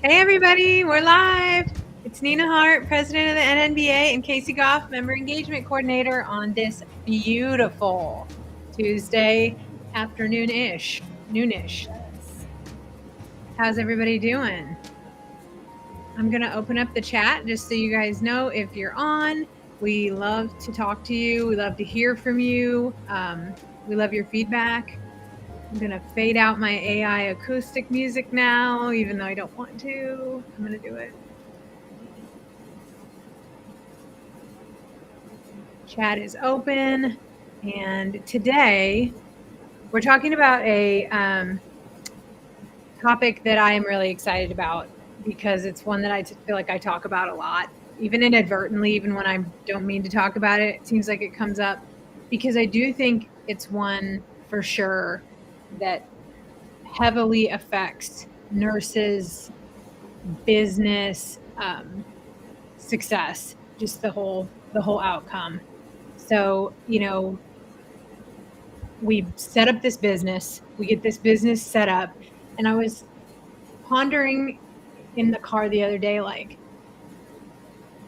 Hey everybody, we're live. It's Nina Hart, president of the NNBA, and Casey Goff, member engagement coordinator on this beautiful Tuesday afternoon-ish, noonish. How's everybody doing? I'm going to open up the chat just so you guys know if you're on. We love to talk to you. We love to hear from you. We love your feedback. I'm going to fade out my AI acoustic music now, even though I don't want to. I'm going to do it. Chat is open. And today we're talking about a topic that I am really excited about because it's one that I feel like I talk about a lot, even inadvertently, even when I don't mean to talk about it. It seems like it comes up because I do think it's one for sure that heavily affects nurses' business success, just the whole outcome. So, we set up this business, we get this business set up, and I was pondering in the car the other day, like,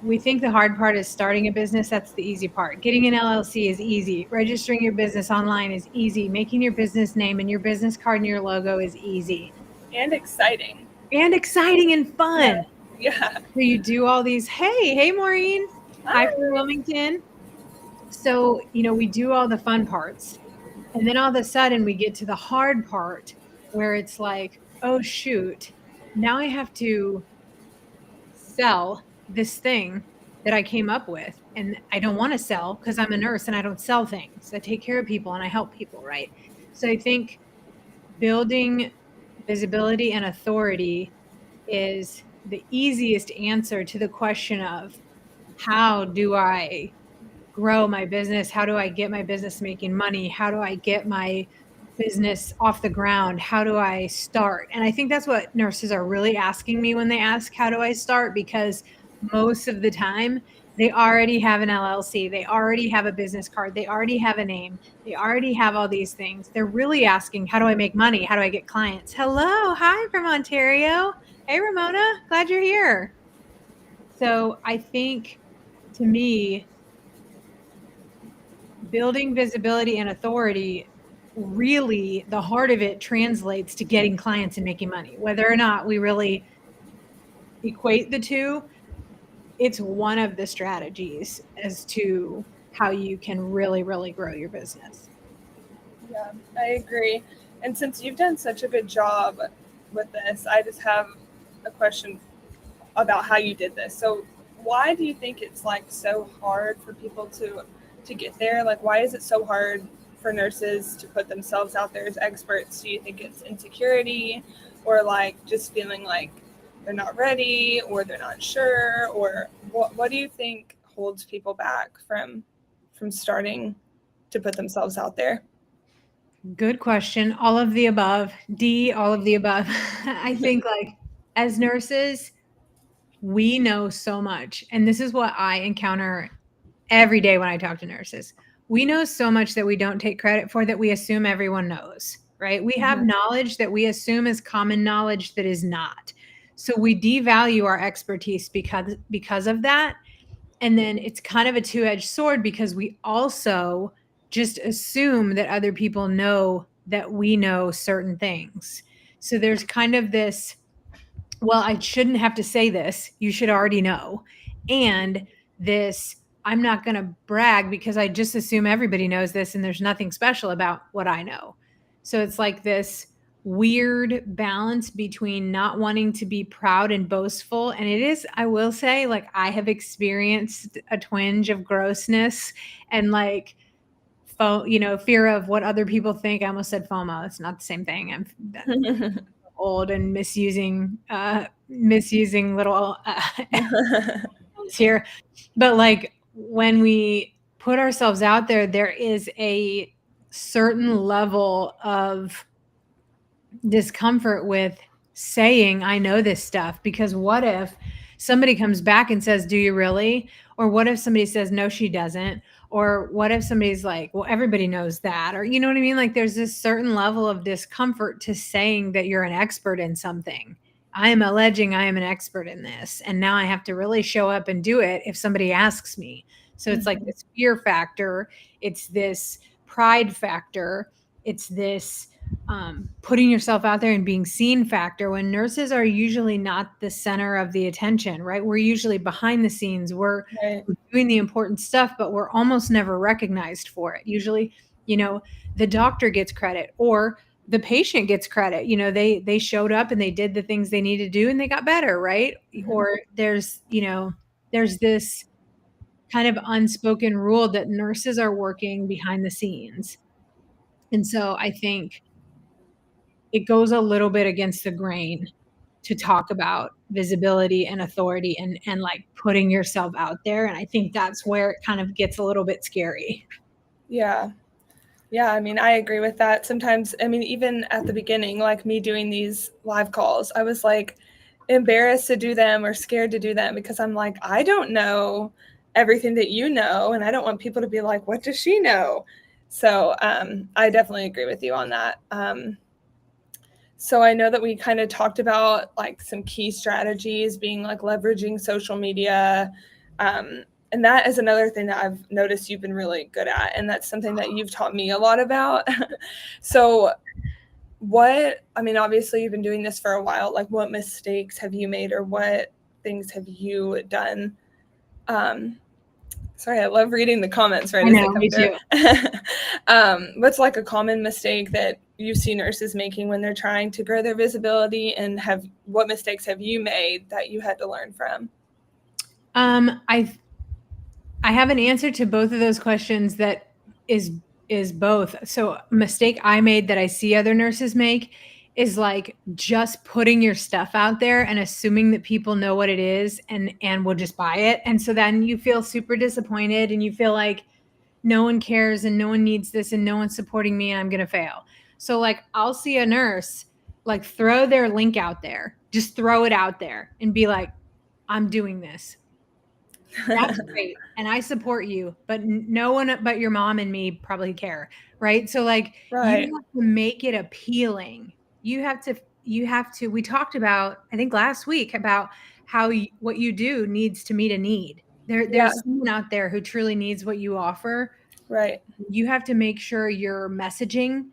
we think the hard part is starting a business. That's the easy part. Getting an LLC is easy. Registering your business online is easy. Making your business name and your business card and your logo is easy. And exciting. And fun. Yeah. So you do all these, hey, Maureen. Hi from Wilmington. So, we do all the fun parts. And then all of a sudden we get to the hard part where it's like, oh, shoot, now I have to sell this thing that I came up with. And I don't want to sell because I'm a nurse and I don't sell things. I take care of people and I help people, right? So I think building visibility and authority is the easiest answer to the question of how do I grow my business? How do I get my business making money? How do I get my business off the ground? How do I start? And I think that's what nurses are really asking me when they ask, how do I start? Because most of the time they already have an LLC. They already have a business card. They already have a name. They already have all these things. They're really asking, how do I make money? How do I get clients? Hello. Hi from Ontario. Hey, Ramona. Glad you're here. So I think, to me, building visibility and authority, really the heart of it translates to getting clients and making money. Whether or not we really equate the two, it's one of the strategies as to how you can really, really grow your business. Yeah, I agree. And since you've done such a good job with this, I just have a question about how you did this. So why do you think it's like so hard for people to get there? Like, why is it so hard for nurses to put themselves out there as experts? Do you think it's insecurity, or like just feeling like they're not ready, or they're not sure, or what do you think holds people back from starting to put themselves out there? Good question. All of the above. D, all of the above. I think, like, as nurses, we know so much. And this is what I encounter every day when I talk to nurses. We know so much that we don't take credit for, that we assume everyone knows, right? We have knowledge that we assume is common knowledge that is not. So we devalue our expertise because of that. And then it's kind of a two-edged sword because we also just assume that other people know that we know certain things. So there's kind of this, well, I shouldn't have to say this. You should already know. And this, I'm not going to brag because I just assume everybody knows this and there's nothing special about what I know. So it's like this weird balance between not wanting to be proud and boastful. And it is, I will say, like, I have experienced a twinge of grossness and like, fear of what other people think. I almost said FOMO. It's not the same thing. I'm old and misusing little here. But like, when we put ourselves out there, there is a certain level of discomfort with saying, I know this stuff, because what if somebody comes back and says, do you really? Or what if somebody says, no, she doesn't? Or what if somebody's like, well, everybody knows that? Or, you know what I mean? Like, there's this certain level of discomfort to saying that you're an expert in something. I am alleging I am an expert in this, and now I have to really show up and do it if somebody asks me. So it's like this fear factor, it's this pride factor, it's this putting yourself out there and being seen factor, when nurses are usually not the center of the attention, right? We're usually behind the scenes. We're Right. doing the important stuff, but we're almost never recognized for it. Usually, the doctor gets credit, or the patient gets credit. They showed up and they did the things they needed to do and they got better, right? Or there's this kind of unspoken rule that nurses are working behind the scenes. And so I think it goes a little bit against the grain to talk about visibility and authority and like putting yourself out there. And I think that's where it kind of gets a little bit scary. Yeah. Yeah, I mean, I agree with that. Sometimes, I mean, even at the beginning, like me doing these live calls, I was like embarrassed to do them or scared to do them because I'm like, I don't know everything that you know, and I don't want people to be like, what does she know? So I definitely agree with you on that. So I know that we kind of talked about like some key strategies being like leveraging social media. And that is another thing that I've noticed you've been really good at. And that's something that you've taught me a lot about. So I mean, obviously you've been doing this for a while. Like what mistakes have you made or what things have you done? Sorry, I love reading the comments right I as know, they come me through. too. What's like a common mistake that you see nurses making when they're trying to grow their visibility, and what mistakes have you made that you had to learn from? I have an answer to both of those questions that is both. So a mistake I made that I see other nurses make is like just putting your stuff out there and assuming that people know what it is and will just buy it. And so then you feel super disappointed and you feel like no one cares and no one needs this and no one's supporting me and I'm going to fail. So like I'll see a nurse like throw their link out there, just throw it out there and be like, I'm doing this. That's great, and I support you, but no one but your mom and me probably care, right? So, like, you Right, have to make it appealing. You have to we talked about, I think last week, about how what you do needs to meet a need. yeah, There's someone out there who truly needs what you offer. right, You have to make sure your messaging,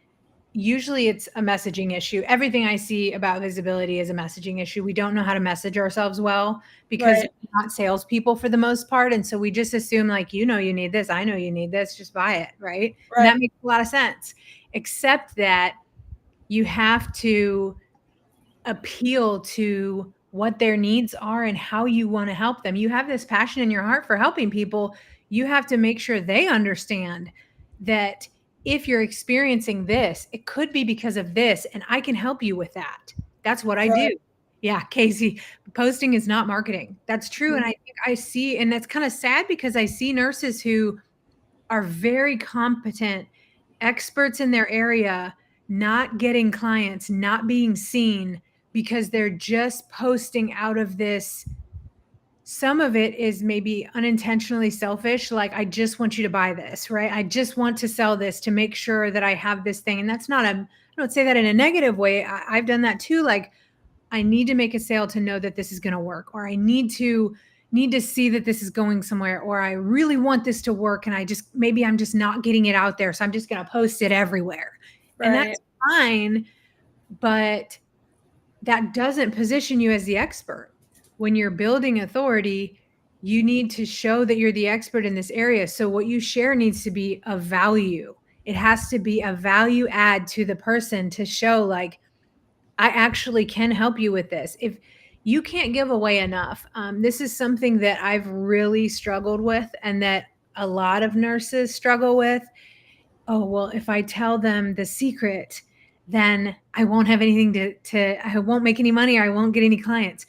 usually it's a messaging issue. Everything I see about visibility is a messaging issue. We don't know how to message ourselves well because right, we're not salespeople for the most part. And so we just assume, like, you need this, I know you need this, just buy it. Right. And right, that makes a lot of sense, except that you have to appeal to what their needs are and how you want to help them. You have this passion in your heart for helping people. You have to make sure they understand that if you're experiencing this, it could be because of this, and I can help you with that. That's what I do. right. Yeah, Casey, posting is not marketing. That's true. And I think I see, and that's kind of sad because I see nurses who are very competent experts in their area not getting clients, not being seen because they're just posting out of this. Some of it is maybe unintentionally selfish, like, I just want you to buy this, right? I just want to sell this to make sure that I have this thing. And that's not I don't say that in a negative way. I've done that too. Like, I need to make a sale to know that this is going to work, or I need to see that this is going somewhere, or I really want this to work and maybe I'm just not getting it out there, so I'm just going to post it everywhere. And Right, that's fine, but that doesn't position you as the expert. When you're building authority, you need to show that you're the expert in this area. So what you share needs to be of value. It has to be a value add to the person to show, like, I actually can help you with this. If you can't give away enough, this is something that I've really struggled with and that a lot of nurses struggle with. Oh, well, if I tell them the secret, then I won't have anything I won't make any money or I won't get any clients.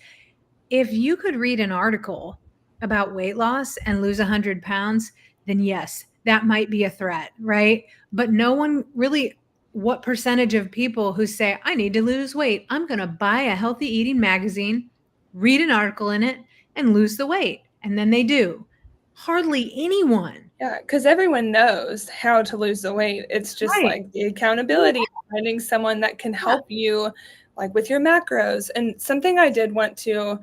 If you could read an article about weight loss and lose 100 pounds, then yes, that might be a threat, right? But no one really, what percentage of people who say, I need to lose weight, I'm going to buy a healthy eating magazine, read an article in it, and lose the weight? And then they do. Hardly anyone. yeah. Because everyone knows how to lose the weight. It's just Right. like the accountability, finding someone that can Yeah. help you like with your macros. And something I did want to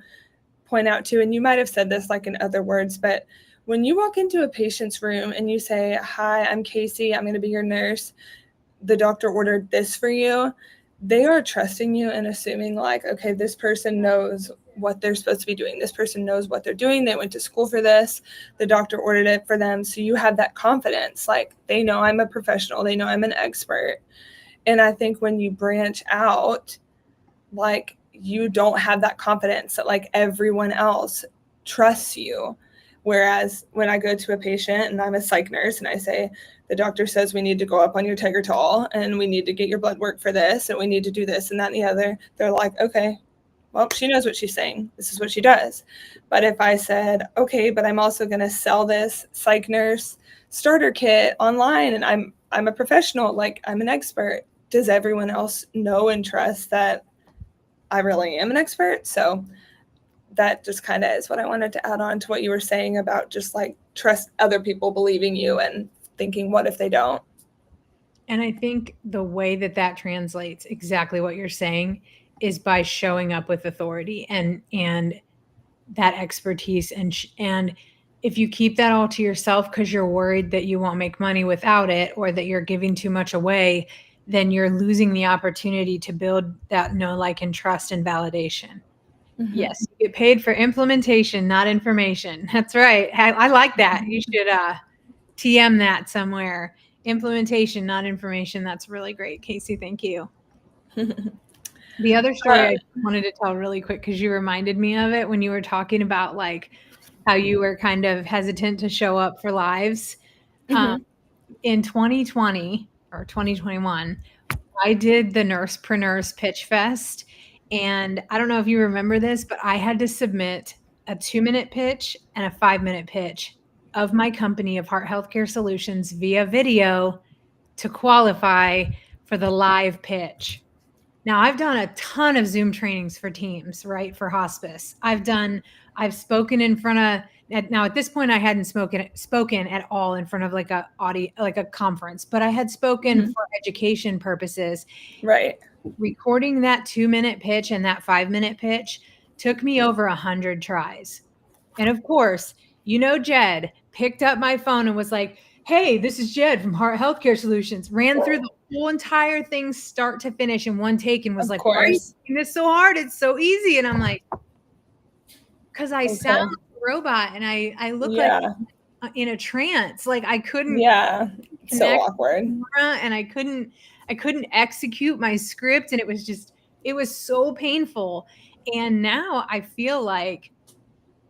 point out too, and you might have said this like in other words, but when you walk into a patient's room and you say, "Hi, I'm Casey, I'm going to be your nurse. The doctor ordered this for you," they are trusting you and assuming like, okay, this person knows what they're supposed to be doing. This person knows what they're doing. They went to school for this. The doctor ordered it for them. So you have that confidence. Like they know I'm a professional. They know I'm an expert. And I think when you branch out, like you don't have that confidence that like everyone else trusts you. Whereas when I go to a patient and I'm a psych nurse and I say, the doctor says we need to go up on your Tegretol and we need to get your blood work for this and we need to do this and that and the other, they're like, okay, well, she knows what she's saying. This is what she does. But if I said, okay, but I'm also going to sell this psych nurse starter kit online and I'm a professional, like I'm an expert, does everyone else know and trust that I really am an expert? So that just kind of is what I wanted to add on to what you were saying about just like trust other people believing you and thinking, what if they don't? And I think the way that that translates exactly what you're saying is by showing up with authority and that expertise and if you keep that all to yourself because you're worried that you won't make money without it or that you're giving too much away, then you're losing the opportunity to build that know, like, and trust and validation. Mm-hmm. Yes, you get paid for implementation, not information. That's right. I like that. You should TM that somewhere. Implementation, not information. That's really great, Casey. Thank you. The other story I wanted to tell really quick because you reminded me of it when you were talking about like how you were kind of hesitant to show up for lives. Mm-hmm. In 2020 or 2021, I did the Nursepreneurs Pitch Fest. And I don't know if you remember this, but I had to submit a 2-minute pitch and a 5-minute pitch of my company of Heart Healthcare Solutions via video to qualify for the live pitch. Now, I've done a ton of Zoom trainings for teams, right? For hospice. I've spoken in front of, now at this point I hadn't spoken at all in front of like a audio, like a conference, but I had spoken Mm-hmm. for education purposes. Right. Recording that 2-minute pitch and that 5-minute pitch took me over 100 tries. And of course, Jed picked up my phone and was like, "Hey, this is Jed from Heart Healthcare Solutions." Ran through the whole entire thing start to finish in one take and was Of like, "Why are you course. making this so hard? It's so easy." And I'm like, "Because I sound Okay. like a robot and I look like Yeah. in a trance. Like I couldn't Yeah. So connect awkward. with the camera and I couldn't execute my script and it was so painful. And now I feel like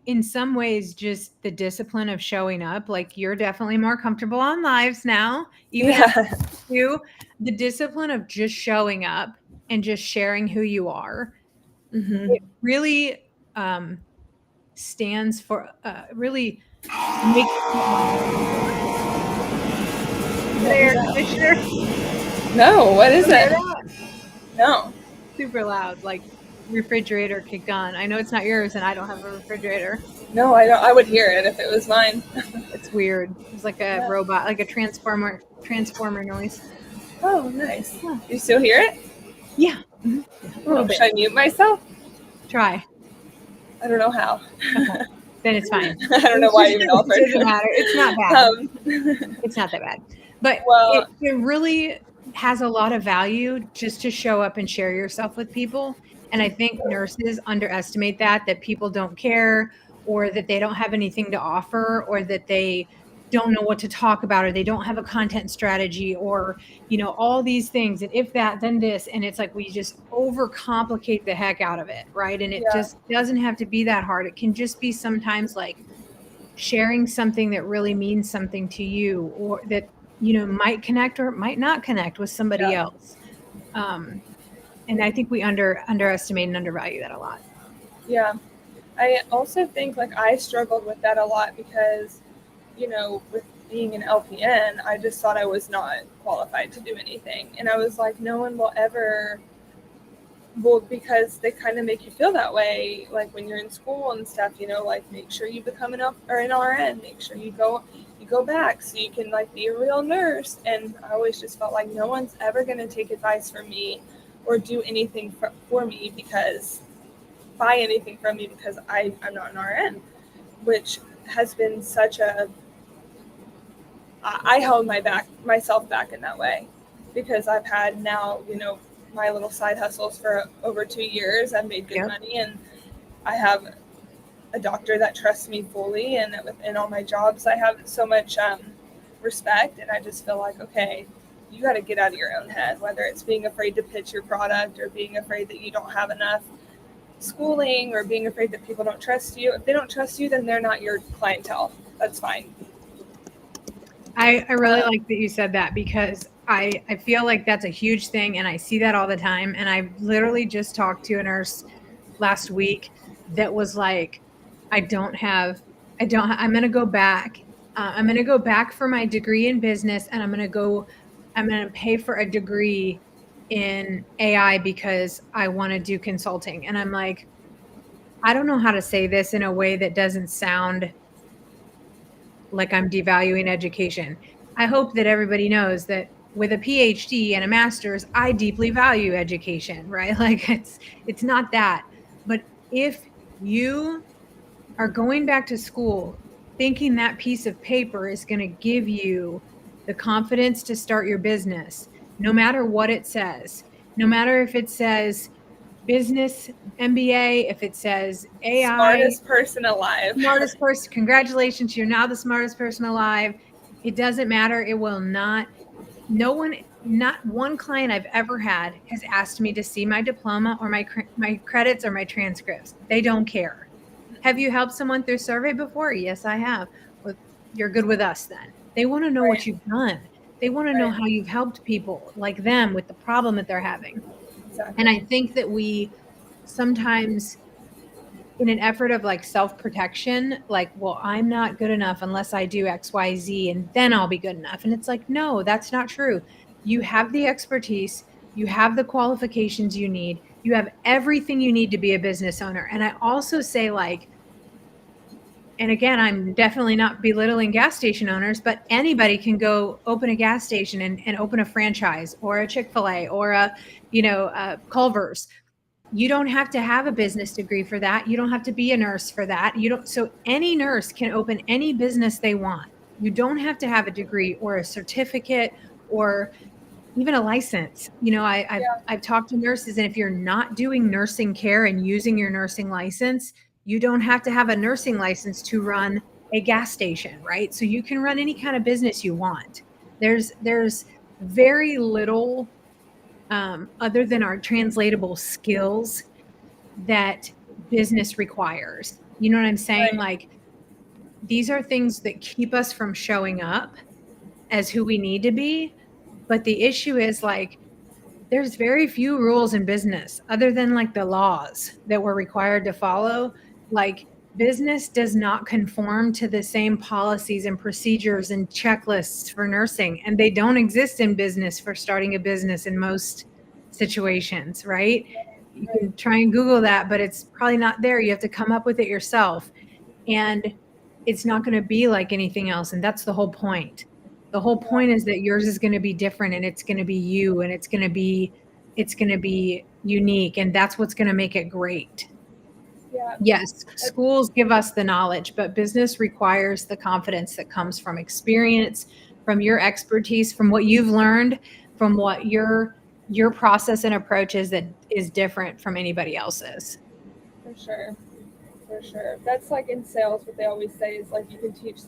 in some ways just the discipline of showing up, like you're definitely more comfortable on lives now, even Yeah. after you, the discipline of just showing up and just sharing who you are, Mm-hmm. it really stands for really makes the What was air that? conditioner. No, what is You hear it? that? No. Super loud, like refrigerator kicked on. I know it's not yours and I don't have a refrigerator. No, I don't. I would hear it if it was mine. It's weird. It's like a Yeah. robot, like a transformer noise. Oh, nice. Huh. You still hear it? Yeah. Mhm. A little bit. Should I mute myself? Try. I don't know how. Okay. Then it's fine. I don't know why I even offered. It doesn't matter. It's not bad. It's not that bad. But Well, it really has a lot of value just to show up and share yourself with people. And I think nurses underestimate that people don't care or that they don't have anything to offer or that they don't know what to talk about or they don't have a content strategy or all these things and if that then this and it's like we just overcomplicate the heck out of it, right? And it yeah, just doesn't have to be that hard. It can just be sometimes like sharing something that really means something to you or that might connect or might not connect with somebody yeah, else. And I think we underestimate and undervalue that a lot. yeah. I also think like I struggled with that a lot because, with being an LPN, I just thought I was not qualified to do anything. And I was like, no one will ever, well, because they kind of make you feel that way. Like when you're in school and stuff, like make sure you become an RN, make sure you go back so you can like be a real nurse. And I always just felt like no one's ever going to take advice from me or do anything for me because buy anything from me because I'm not an RN, which has been such a I held myself back in that way because I've had now, my little side hustles for over 2 years. I've made good Yep. money and I have a doctor that trusts me fully. And within all my jobs, I have so much respect. And I just feel like, okay, you got to get out of your own head, whether it's being afraid to pitch your product or being afraid that you don't have enough schooling or being afraid that people don't trust you. If they don't trust you, then they're not your clientele. That's fine. I really like that you said that because I feel like that's a huge thing and I see that all the time. And I literally just talked to a nurse last week that was like, I'm going to go back. I'm going to go back for my degree in business and I'm going to pay for a degree in AI because I want to do consulting. And I'm like, I don't know how to say this in a way that doesn't sound like I'm devaluing education. I hope that everybody knows that with a PhD and a master's, I deeply value education, right? Like it's not that. But if you are going back to school thinking that piece of paper is going to give you the confidence to start your business, no matter what it says, no matter if it says business MBA, if it says AI, Smartest person alive. smartest person. Congratulations, you're now the smartest person alive. It doesn't matter. It will not. No one, not one client I've ever had has asked me to see my diploma or my credits or my transcripts. They don't care. Have you helped someone through survey before? Yes, I have. Well, you're good with us then. They want to know what Right. you've done. They want to know Right. how you've helped people like them with the problem that they're having. And Exactly. I think that we sometimes, in an effort of like self-protection, like, well, I'm not good enough unless I do XYZ and then I'll be good enough. And it's like, no, that's not true. You have the expertise, you have the qualifications you need, you have everything you need to be a business owner. And I also say, like, and again, I'm definitely not belittling gas station owners, but anybody can go open a gas station and open a franchise or a Chick-fil-A or Culver's. You don't have to have a business degree for that. You don't have to be a nurse for that. You don't. So any nurse can open any business they want. You don't have to have a degree or a certificate or even a license. Yeah. I've talked to nurses, and if you're not doing nursing care and using your nursing license, you don't have to have a nursing license to run a gas station, right? So you can run any kind of business you want. There's very little other than our translatable skills that business requires. You know what I'm saying? Right. Like these are things that keep us from showing up as who we need to be. But the issue is like there's very few rules in business other than like the laws that we're required to follow. Like business does not conform to the same policies and procedures and checklists for nursing, and they don't exist in business for starting a business in most situations, right? You Right. can try and Google that, but it's probably not there. You have to come up with it yourself. And it's not going to be like anything else. And that's the whole point. The whole Yeah. point is that yours is going to be different and it's going to be you and it's going to be unique, and that's what's going to make it great. Yeah. Yes, It- schools give us the knowledge, but business requires the confidence that comes from experience, from your expertise, from what you've learned, from what your process and approach is that is different from anybody else's. for sure. For sure. That's like in sales, what they always say is like you can teach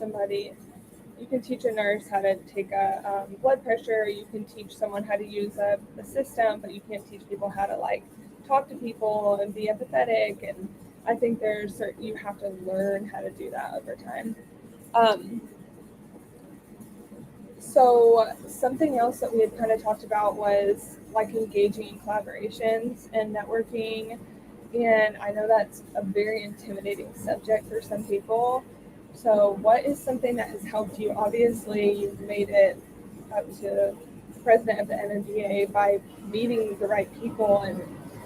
a nurse how to take a blood pressure, you can teach someone how to use a system, but you can't teach people how to like talk to people and be empathetic. And I think you have to learn how to do that over time. Um, so something else that we had kind of talked about was like engaging in collaborations and networking. And I know that's a very intimidating subject for some people. So, what is something that has helped you? Obviously, you've made it up to president of the NMBA by meeting the right people and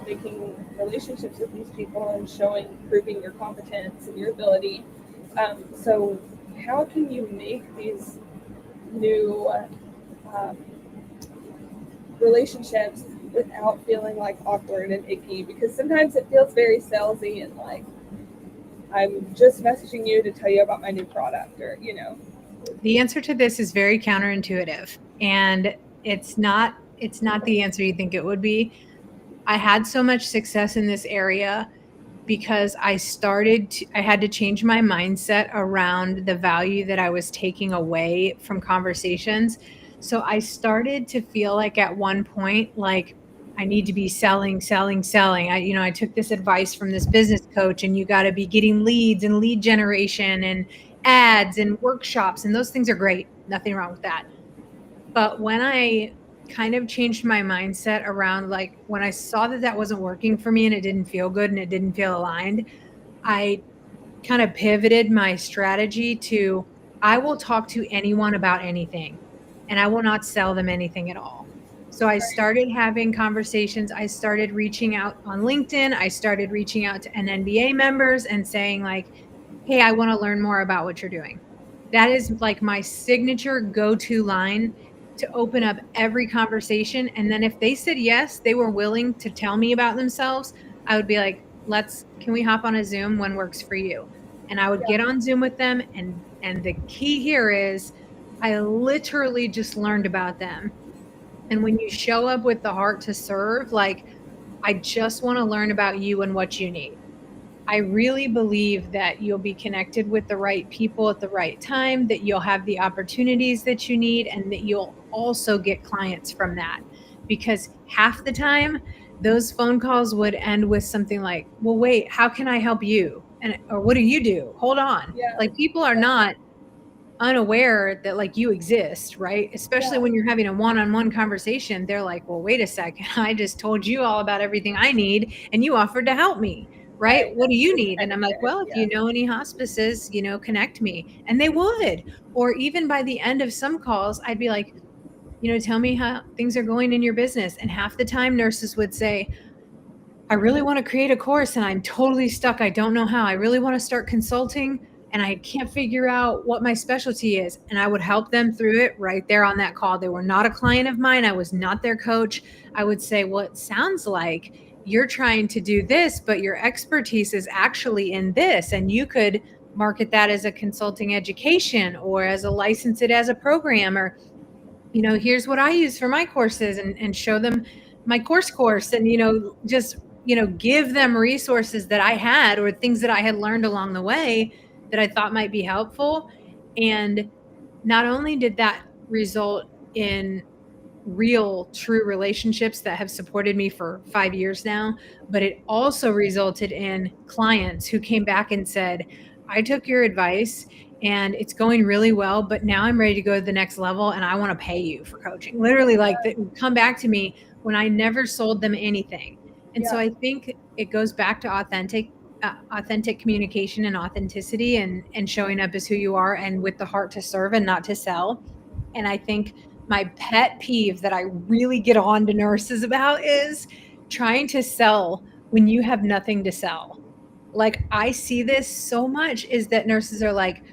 making relationships with these people and proving your competence and your ability. So, how can you make these new um, relationships without feeling like awkward and icky, because sometimes it feels very salesy and like I'm just messaging you to tell you about my new product, or The answer to this is very counterintuitive, and it's not the answer you think it would be. I had so much success in this area because I had to change my mindset around the value that I was taking away from conversations. So I started to feel like at one point, like I need to be selling, selling, selling. I took this advice from this business coach, and you got to be getting leads and lead generation and ads and workshops. And those things are great. Nothing wrong with that. But when I kind of changed my mindset around, like, when I saw that that wasn't working for me and it didn't feel good and it didn't feel aligned, I kind of pivoted my strategy to I will talk to anyone about anything, and I will not sell them anything at all. So I right, started having conversations. I started reaching out on LinkedIn. I started reaching out to NNBA members and saying, like, hey, I want to learn more about what you're doing. That is like my signature go-to line to open up every conversation. And then if they said yes, they were willing to tell me about themselves, I would be like, can we hop on a Zoom when works for you? And I would yeah, get on Zoom with them, and the key here is I literally just learned about them. And when you show up with the heart to serve, like, I just want to learn about you and what you need. I really believe that you'll be connected with the right people at the right time, that you'll have the opportunities that you need, and that you'll also get clients from that. Because half the time, those phone calls would end with something like, well, wait, how can I help you? Or what do you do? Hold on. yeah, Like, people are yeah, not unaware that, like, you exist, right? Especially yeah, when you're having a one-on-one conversation, they're like, well, wait a second, I just told you all about everything I need and you offered to help me, right? right. What do you It's need? And kind I'm of like, fair. well, if Yeah, you know any hospices, connect me. And they would. Or even by the end of some calls, I'd be like, tell me how things are going in your business. And half the time nurses would say, I really want to create a course and I'm totally stuck. I don't know how. I really want to start consulting and I can't figure out what my specialty is. And I would help them through it right there on that call. They were not a client of mine. I was not their coach. I would say, well, it sounds like you're trying to do this, but your expertise is actually in this. And you could market that as a consulting education or as a license it as a program, or here's what I use for my courses, and show them my course and just give them resources that I had or things that I had learned along the way that I thought might be helpful. And not only did that result in real true relationships that have supported me for 5 years now, but it also resulted in clients who came back and said, I took your advice and it's going really well, but now I'm ready to go to the next level and I want to pay you for coaching. Literally, like, that would come back to me when I never sold them anything. And so yeah, I think it goes back to authentic communication and authenticity, and showing up as who you are and with the heart to serve and not to sell. And I think my pet peeve that I really get on to nurses about is trying to sell when you have nothing to sell. Like, I see this so much, is that nurses are like,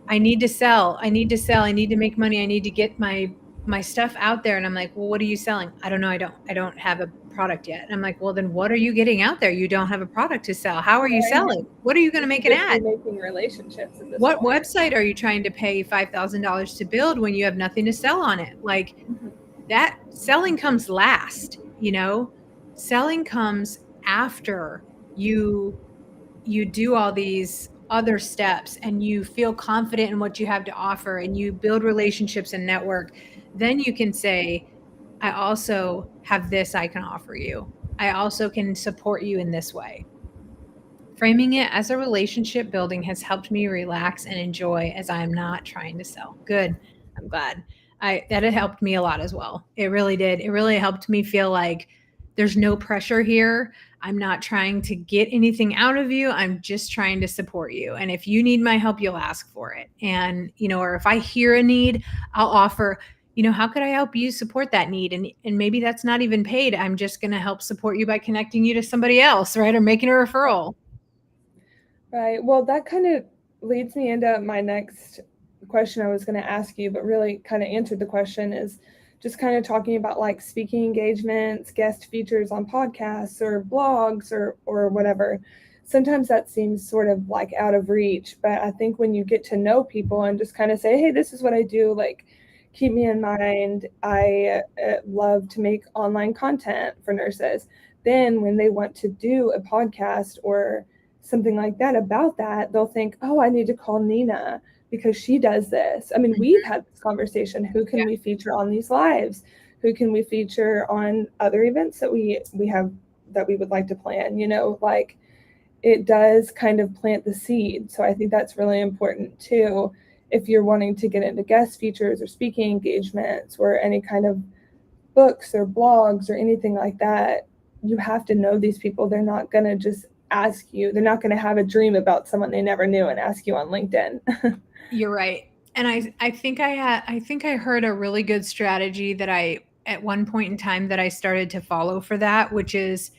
I need to sell. I need to sell. I need to make money. I need to get my stuff out there. And I'm like, well, what are you selling? I don't know. I don't have a product yet. And I'm like, well, then what are you getting out there? You don't have a product to sell. How are you right. selling? What are you going You to make should an just be ad? making relationships at this What point. website are you trying to pay $5,000 to build when you have nothing to sell on it? Like, that selling comes last, selling comes after you you do all these other steps and you feel confident in what you have to offer and you build relationships and network. Then you can say, I also have this I can offer you. I also can support you in this way. Framing it as a relationship building has helped me relax and enjoy, as I am not trying to sell. Good. I'm glad. That it helped me a lot as well. It really did. It really helped me feel like there's no pressure here. I'm not trying to get anything out of you. I'm just trying to support you. And if you need my help, you'll ask for it. And, or if I hear a need, I'll offer, how could I help you support that need? And maybe that's not even paid. I'm just going to help support you by connecting you to somebody else, right? Or making a referral. Right. Well, that kind of leads me into my next question I was going to ask you, but really kind of answered the question is, just kind of talking about like speaking engagements, guest features on podcasts or blogs or whatever. Sometimes that seems sort of like out of reach, but I think when you get to know people and just kind of say, hey, this is what I do, like keep me in mind. I love to make online content for nurses. Then when they want to do a podcast or something like that about that, they'll think, oh, I need to call Nina because she does this. I mean, we've had this conversation. Who can we feature on these lives? Who can we feature on other events that we have that we would like to plan? You know, like it does kind of plant the seed. So I think that's really important too. If you're wanting to get into guest features or speaking engagements or any kind of books or blogs or anything like that, you have to know these people. They're not going to just ask you, they're not going to have a dream about someone they never knew and ask you on LinkedIn. You're right. And I think I think I heard a really good strategy that I at one point in time that I started to follow for that, which is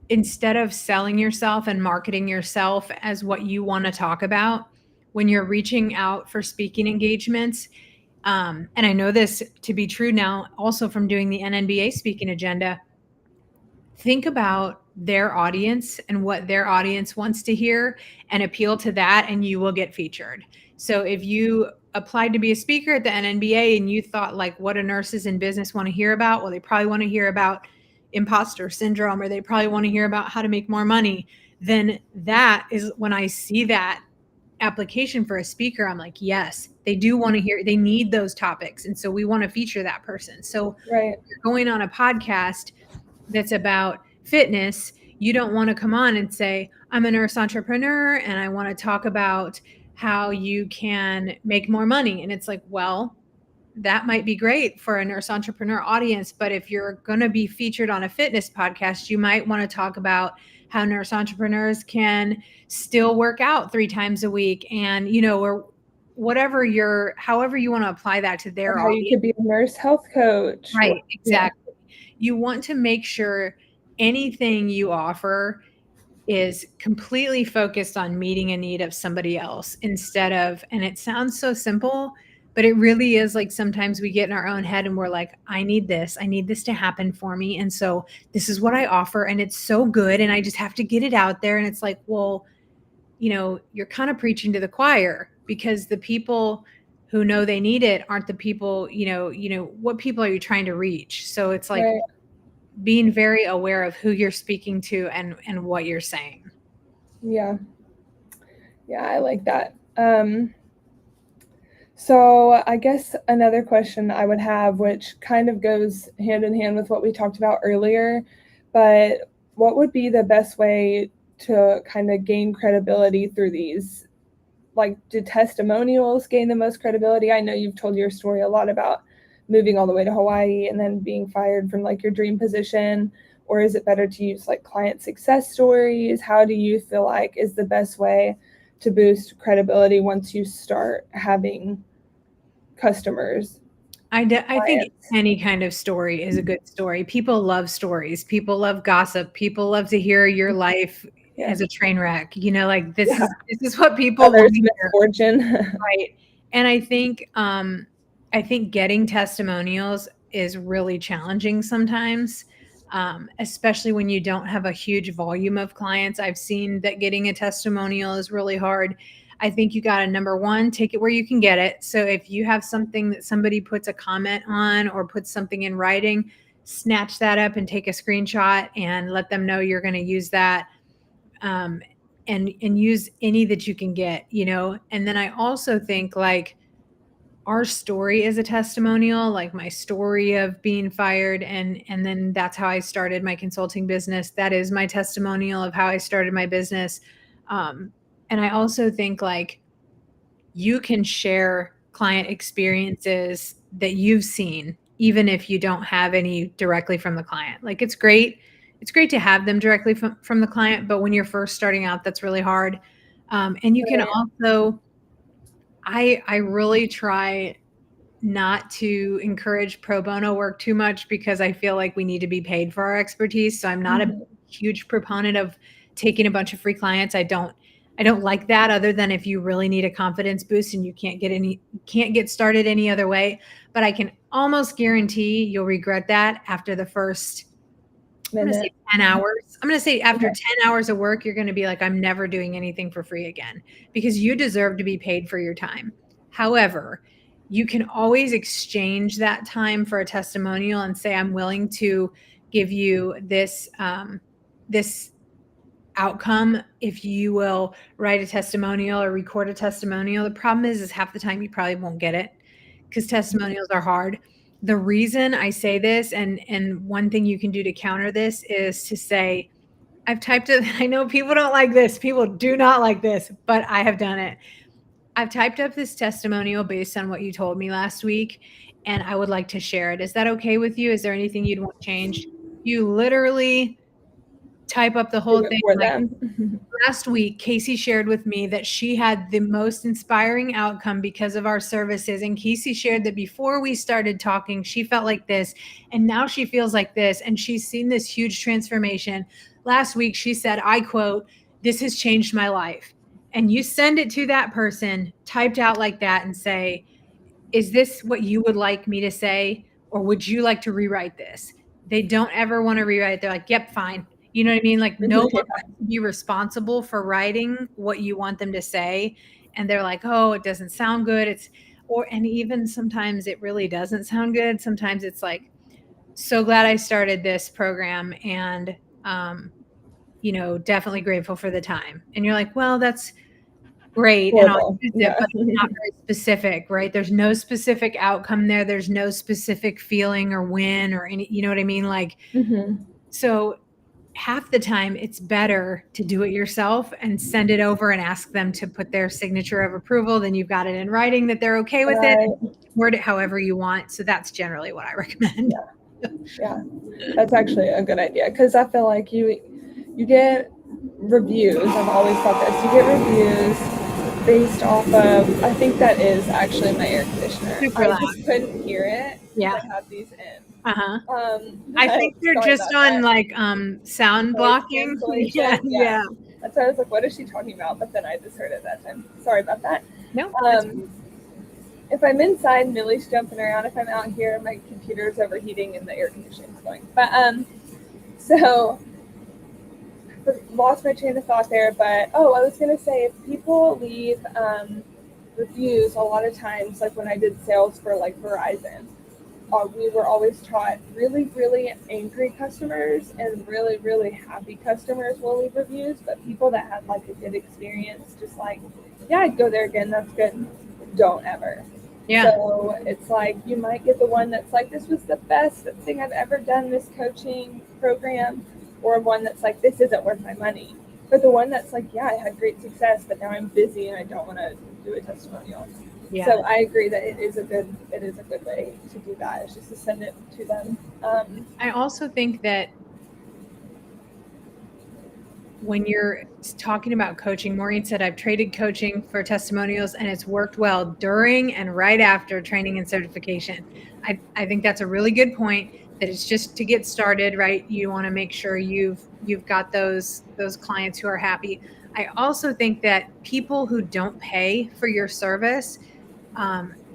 instead of selling yourself and marketing yourself as what you want to talk about, when you're reaching out for speaking engagements, and I know this to be true now also from doing the NNBA speaking agenda, think about their audience and what their audience wants to hear and appeal to that, and you will get featured. So if you applied to be a speaker at the NNBA and you thought like what do nurses in business want to hear about, well, they probably want to hear about imposter syndrome, or they probably want to hear about how to make more money. Then that is when I see that application for a speaker, I'm like, yes, they do want to hear, they need those topics, and so we want to feature that person. So right. you're going on a podcast that's about fitness, you don't want to come on and say, I'm a nurse entrepreneur and I want to talk about how you can make more money. And it's like, well, that might be great for a nurse entrepreneur audience. But if you're going to be featured on a fitness podcast, you might want to talk about how nurse entrepreneurs can still work out 3 times a week and, you know, or whatever however you want to apply that to their Or how you audience. could be a nurse health coach. Right, exactly. You want to make sure anything you offer is completely focused on meeting a need of somebody else instead of, and it sounds so simple, but it really is like sometimes we get in our own head and we're like, I need this to happen for me. And so this is what I offer and it's so good and I just have to get it out there. And it's like, well, you know, you're kind of preaching to the choir because the people who know they need it aren't the people, what people are you trying to reach? So it's like Right. being very aware of who you're speaking to and what you're saying. Yeah. Yeah, I like that. So I guess another question I would have, which kind of goes hand in hand with what we talked about earlier, but what would be the best way to kind of gain credibility through these? Like, do testimonials gain the most credibility? I know you've told your story a lot about moving all the way to Hawaii and then being fired from like your dream position. Or is it better to use like client success stories? How do you feel like is the best way to boost credibility once you start having customers? I think any kind of story is a good story. People love stories. People love gossip. People love to hear your life Yeah. as a train wreck. You know, like this Yeah. is what people want Others' to hear. misfortune. Right. And I think getting testimonials is really challenging sometimes. Especially when you don't have a huge volume of clients. I've seen that getting a testimonial is really hard. I think you got to, number one, take it where you can get it. So if you have something that somebody puts a comment on or puts something in writing, snatch that up and take a screenshot and let them know you're going to use that. And use any that you can get, you know. And then I also think like our story is a testimonial, like my story of being fired, and then that's how I started my consulting business. That is my testimonial of how I started my business. And I also think like you can share client experiences that you've seen even if you don't have any directly from the client. Like it's great to have them directly from the client, but when you're first starting out, that's really hard. And you can also, I really try not to encourage pro bono work too much because I feel like we need to be paid for our expertise. So I'm not a huge proponent of taking a bunch of free clients. I don't I don't like that, other than if you really need a confidence boost and you can't get started any other way. But I can almost guarantee you'll regret that after the first, I'm going to say Minute. 10 hours. I'm going to say after Okay. 10 hours of work, you're going to be like, I'm never doing anything for free again, because you deserve to be paid for your time. However, you can always exchange that time for a testimonial and say, I'm willing to give you this outcome if you will write a testimonial or record a testimonial. The problem is half the time you probably won't get it, because testimonials are hard. The reason I say this, and one thing you can do to counter this, is to say, I've typed it. I know people don't like this. People do not like this, but I have done it. I've typed up this testimonial based on what you told me last week, and I would like to share it. Is that okay with you? Is there anything you'd want changed? You literally type up the whole Do it thing. for Like, them. last week, Casey shared with me that she had the most inspiring outcome because of our services. And Casey shared that before we started talking, she felt like this, and now she feels like this. And she's seen this huge transformation. Last week, she said, I quote, "This has changed my life." And you send it to that person typed out like that and say, is this what you would like me to say? Or would you like to rewrite this? They don't ever want to rewrite. They're like, yep, fine. You know what I mean? Like, no one Yeah. wants to be responsible for writing what you want them to say. And they're like, oh, it doesn't sound good. And even sometimes it really doesn't sound good. Sometimes it's like, so glad I started this program, and, definitely grateful for the time. And you're like, well, that's great, and I'll Horrible. use it, Yeah. but it's not very specific, right? There's no specific outcome there. There's no specific feeling or win or any, you know what I mean? Like, Hmm. so half the time it's better to do it yourself and send it over and ask them to put their signature of approval. Then you've got it in writing that they're okay with it. Right. Word it however you want. So that's generally what I recommend. Yeah. That's actually a good idea, because I feel like you get reviews. I've always thought this. You get reviews based off of. I think that is actually my air conditioner. Super I loud. just couldn't hear it because Yeah. I have these in. Uh-huh. Um, I think they're sorry just about on that. like sound Noise blocking. Yeah, cancellation. yeah. That's why I was like, what is she talking about? But then I just heard it that time. Sorry about that. No, that's If I'm inside, Millie's jumping around. If I'm out here, my computer's overheating and the air conditioning's going. But so lost my train of thought there. But I was gonna say, if people leave reviews, a lot of times, like when I did sales for like Verizon, we were always taught really, really angry customers and really, really happy customers will leave reviews, but people that had like a good experience, just like, yeah, I'd go there again. That's good. Don't ever. yeah. So it's like you might get the one that's like, this was the best thing I've ever done, this coaching program, or one that's like, this isn't worth my money. But the one that's like, yeah, I had great success, but now I'm busy and I don't want to do a testimonial. Yeah. So I agree that it is a good way to do that. It's just to send it to them. I also think that when you're talking about coaching, Maureen said, I've traded coaching for testimonials and it's worked well during and right after training and certification. I think that's a really good point, that it's just to get started, right? You want to make sure you've got those clients who are happy. I also think that people who don't pay for your service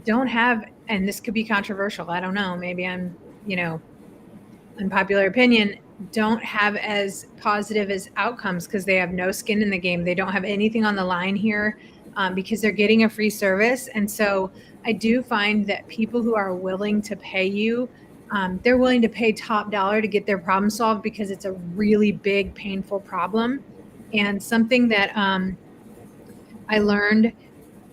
don't have, and this could be controversial, I don't know, maybe I'm, unpopular opinion, don't have as positive as outcomes because they have no skin in the game. They don't have anything on the line here, because they're getting a free service. And so I do find that people who are willing to pay you, they're willing to pay top dollar to get their problem solved, because it's a really big, painful problem. And something that I learned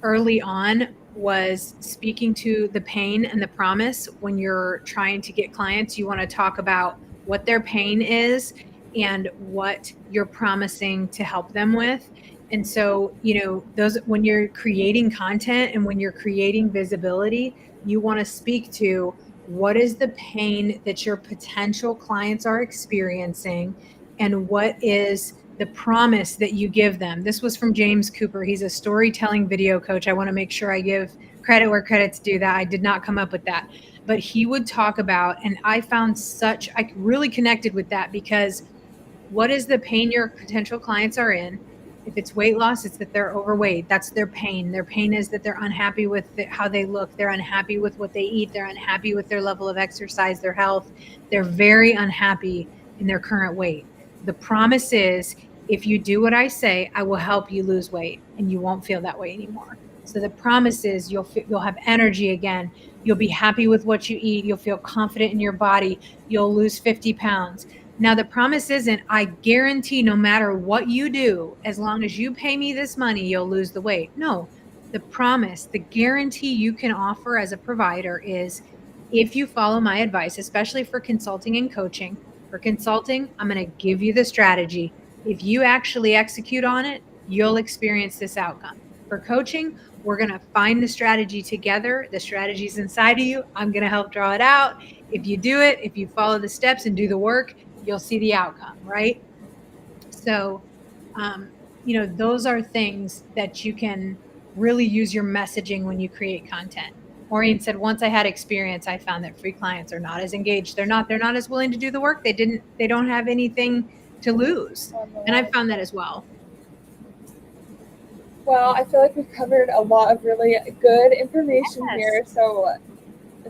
early on was speaking to the pain and the promise. When you're trying to get clients, you want to talk about what their pain is and what you're promising to help them with. And so, those, when you're creating content and when you're creating visibility, you want to speak to what is the pain that your potential clients are experiencing, and what is the promise that you give them. This was from James Cooper. He's a storytelling video coach. I want to make sure I give credit where credit's due. That I did not come up with that, but he would talk about, and I really connected with that, because what is the pain your potential clients are in? If it's weight loss, it's that they're overweight. That's their pain. Their pain is that they're unhappy with how they look. They're unhappy with what they eat. They're unhappy with their level of exercise, their health. They're very unhappy in their current weight. The promise is, if you do what I say, I will help you lose weight and you won't feel that way anymore. So the promise is you'll have energy again. You'll be happy with what you eat. You'll feel confident in your body. You'll lose 50 pounds. Now, the promise isn't, I guarantee no matter what you do, as long as you pay me this money, you'll lose the weight. No, the promise, the guarantee you can offer as a provider is, if you follow my advice, especially for consulting and coaching. For consulting, I'm going to give you the strategy. If you actually execute on it, you'll experience this outcome. For coaching, we're going to find the strategy together. The strategy's inside of you. I'm going to help draw it out. If you do it, if you follow the steps and do the work, you'll see the outcome, right? So, those are things that you can really use your messaging when you create content. Maureen said, once I had experience, I found that free clients are not as engaged. They're not as willing to do the work. They don't have anything to lose. And I've found that as well. Well, I feel like we've covered a lot of really good information here. So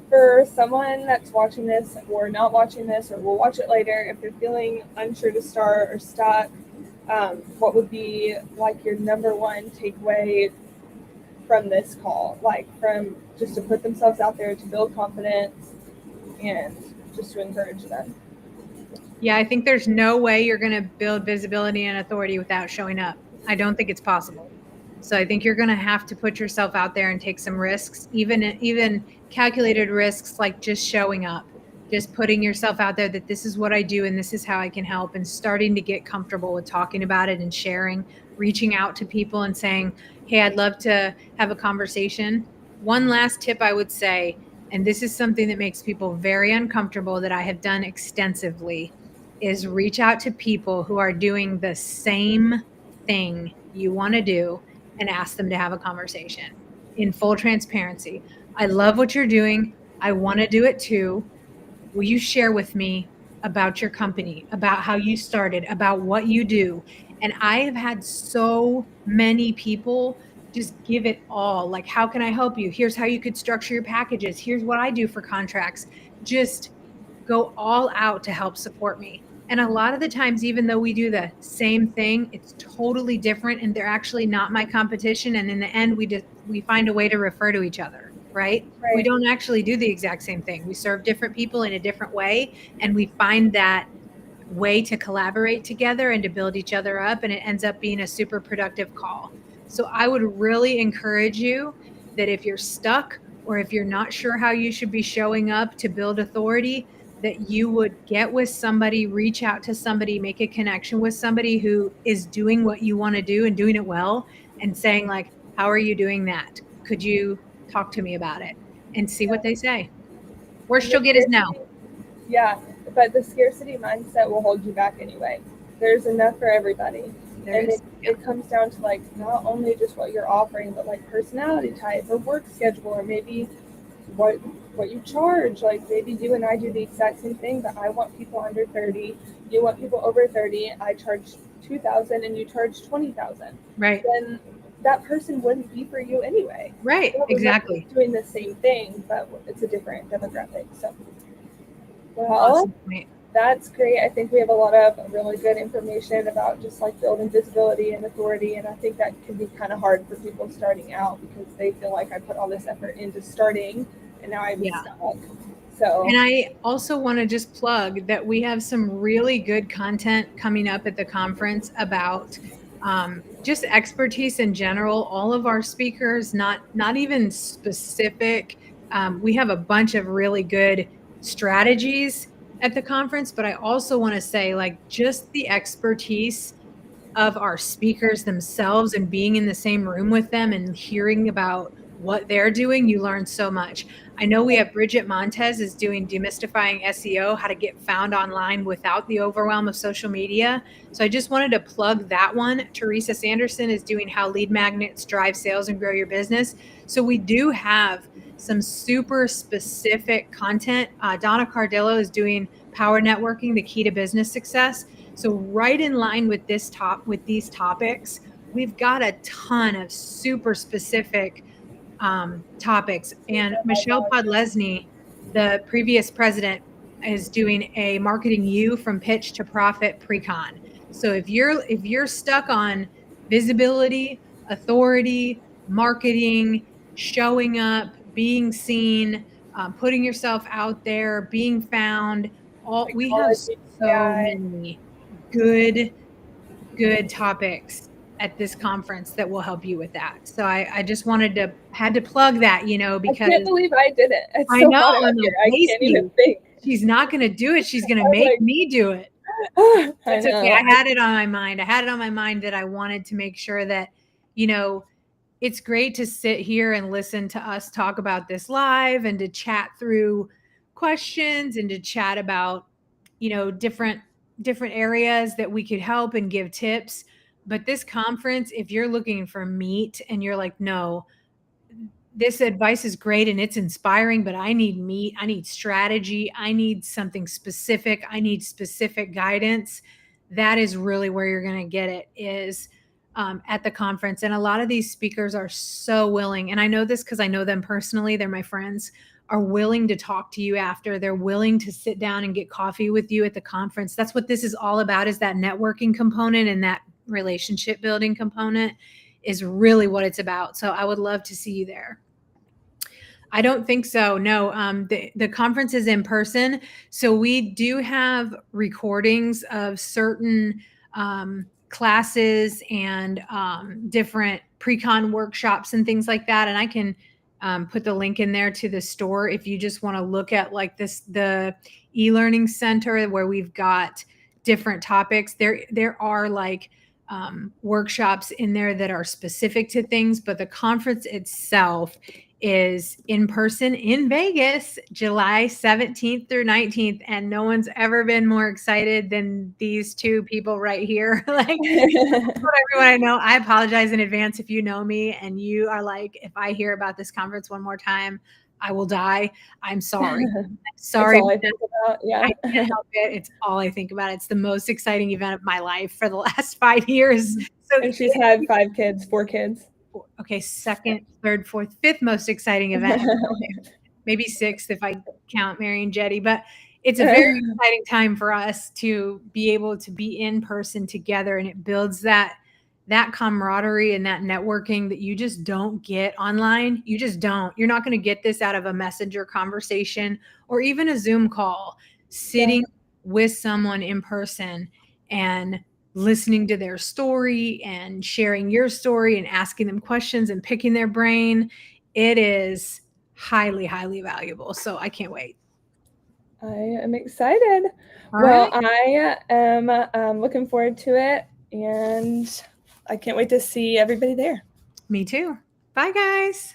for someone that's watching this or not watching this or will watch it later, if they're feeling unsure to start or stuck, what would be like your number one takeaway from this call? Like from just to put themselves out there, to build confidence, and just to encourage them. Yeah, I think there's no way you're going to build visibility and authority without showing up. I don't think it's possible. So I think you're going to have to put yourself out there and take some risks, even calculated risks, like just showing up, just putting yourself out there that this is what I do and this is how I can help, and starting to get comfortable with talking about it and sharing, reaching out to people and saying, hey, I'd love to have a conversation. One last tip I would say, and this is something that makes people very uncomfortable that I have done extensively, is reach out to people who are doing the same thing you want to do and ask them to have a conversation in full transparency. I love what you're doing. I want to do it too. Will you share with me about your company, about how you started, about what you do? And I have had so many people just give it all. Like, how can I help you? Here's how you could structure your packages. Here's what I do for contracts. Just go all out to help support me. And a lot of the times, even though we do the same thing, it's totally different and they're actually not my competition. And in the end, we find a way to refer to each other, right? We don't actually do the exact same thing. We serve different people in a different way. And we find that way to collaborate together and to build each other up. And it ends up being a super productive call. So I would really encourage you that if you're stuck or if you're not sure how you should be showing up to build authority, that you would get with somebody, reach out to somebody, make a connection with somebody who is doing what you want to do and doing it well, and saying like, how are you doing that? Could you talk to me about it? And see what they say. Worst you'll get is no. Yeah, but the scarcity mindset will hold you back anyway. There's enough for everybody. It comes down to like not only just what you're offering, but like personality type or work schedule, or maybe what you charge. Like maybe you and I do the exact same thing, but I want people under 30. You want people over 30. I charge 2,000 and you charge 20,000. Right. Then that person wouldn't be for you anyway. Right. Exactly. Doing the same thing, but it's a different demographic. So, well, awesome. That's great. I think we have a lot of really good information about just like building visibility and authority. And I think that can be kind of hard for people starting out because they feel like I put all this effort into starting and now I'm stuck. So, and I also want to just plug that we have some really good content coming up at the conference about just expertise in general. All of our speakers, not even specific. We have a bunch of really good strategies at the conference, but I also want to say like just the expertise of our speakers themselves and being in the same room with them and hearing about what they're doing, you learn so much. I know we have Bridget Montez is doing demystifying SEO, how to get found online without the overwhelm of social media. So I just wanted to plug that one. Teresa Sanderson is doing how lead magnets drive sales and grow your business. So we do have some super specific content. Donna Cardillo is doing power networking, the key to business success. So right in line with these topics, we've got a ton of super specific topics. And Michelle Podlesny, the previous president, is doing a marketing you from pitch to profit pre-con. So if you're stuck on visibility, authority, marketing, showing up, being seen, putting yourself out there, being found, we have Psychology, so AI. many good topics at this conference that will help you with that. So I just had to plug that, I because can't believe I did it. It's I so know hot out I'm here. like, I can't even Lacey, think. she's not going to do it. She's going to I'm make like, me do it. I It's okay. know. I had it on my mind. I had it on my mind that I wanted to make sure that, it's great to sit here and listen to us talk about this live and to chat through questions and to chat about, different areas that we could help and give tips. But this conference, if you're looking for meat and you're like, no, this advice is great and it's inspiring, but I need meat. I need strategy. I need something specific. I need specific guidance. That is really where you're going to get it, is at the conference. And a lot of these speakers are so willing. And I know this because I know them personally. They're my friends, are willing to talk to you after. They're willing to sit down and get coffee with you at the conference. That's what this is all about, is that networking component, and that relationship building component is really what it's about. So I would love to see you there. I don't think so. No, the conference is in person. So we do have recordings of certain classes and different pre-con workshops and things like that. And I can put the link in there to the store if you just want to look at like the e-learning center where we've got different topics. There are like workshops in there that are specific to things, but the conference itself is in person in Vegas, July 17th through 19th. And no one's ever been more excited than these two people right here. Like, for everyone I know, I apologize in advance if you know me and you are like, if I hear about this conference one more time, I will die. I'm sorry. I'm sorry. That's all I think about. Yeah. I can't help it. It's all I think about. It's the most exciting event of my life for the last 5 years. So And she's had 5 kids, 4 kids. okay, second, third, fourth, fifth most exciting event. Okay, maybe sixth if I count Mary and Jetty, but it's a very exciting time for us to be able to be in person together, and it builds that camaraderie and that networking that you just don't get online. You just don't. You're not going to get this out of a messenger conversation or even a Zoom call. Sitting with someone in person and listening to their story and sharing your story and asking them questions and picking their brain, it is highly, highly valuable. So I can't wait. I am excited. All Well, right. I am looking forward to it, and I can't wait to see everybody there. Me too. Bye, guys.